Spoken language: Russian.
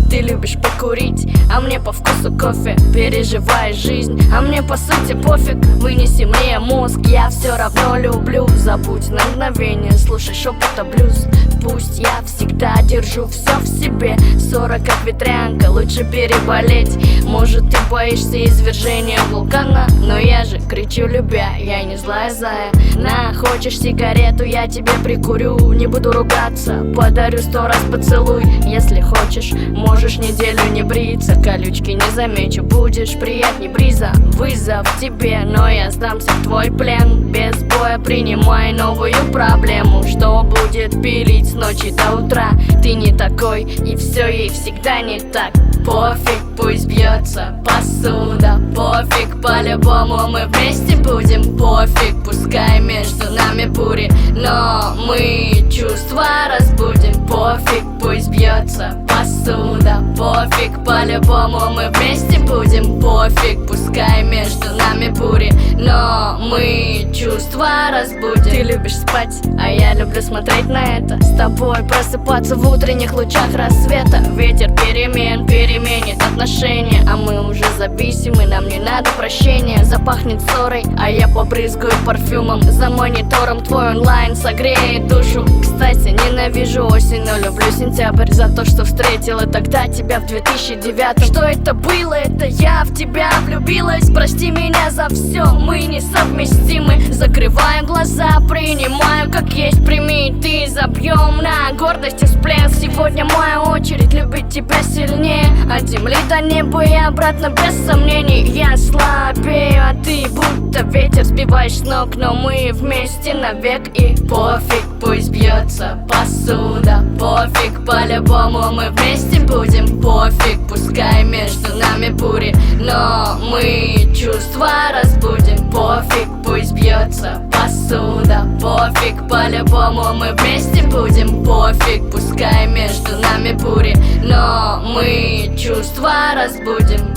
Ты любишь покурить, а мне по вкусу кофе. Переживаешь жизнь, а мне по сути пофиг. Вынеси мне мозг, я все равно люблю. Забудь на мгновение, слушай шепота блюз. Пусть я всегда держу все в себе. 40 как ветрянка, лучше переболеть. Может ты боишься извержения вулкана, но я же кричу любя, я не злая зая. На, хочешь сигарету, я тебе прикурю. Не буду ругаться, подарю 100 раз поцелуй. Если хочешь, можешь неделю не бриться. Колючки не замечу, будешь приятней бриза. Вызов тебе, но я сдамся в твой плен. Без боя принимай новую проблему. Что будет пилить с ночи до утра? Ты не такой, и все ей всегда не так. Пофиг, пусть бьется посуда. Пофиг, по-любому мы вместе будем. Пофиг, пускай между нами бури, но мы чувства разбудим. Пофиг, пусть бьется посуда. Пофиг, по-любому мы вместе будем. Пофиг, пускай между нами бури, но мы чувства разбудим. Ты любишь спать, а я люблю смотреть на это. С тобой просыпаться в утренних лучах рассвета. Ветер перемен переменит отношения, а мы уже зависимы, нам не надо прощения. Запахнет ссорой, а я побрызгаю парфюмом. За монитором твой онлайн согреет душу. Кстати, ненавижу осень, но люблю сентябрь. За то, что встретила тогда тебя в 2009. Что это было? Это я в тебя влюбилась. Прости меня за все, мы несовместимы. Закрываю глаза, принимаю как есть. Прими, ты забьем на гордости всплеск. Сегодня моя очередь любить тебя сильнее. От земли до неба и обратно без сомнений. Я слабею, а ты будто ветер сбиваешь с ног, но мы вместе навек. И пофиг, пусть бьется посуда. Пофиг, по-любому мы вместе будем. Пофиг, пускай между нами бури, но мы чувства разбудим. Пофиг, пусть бьется посуда. Пофиг, по-любому мы вместе будем. Пофиг, пускай между нами бури, но мы чувства разбудим.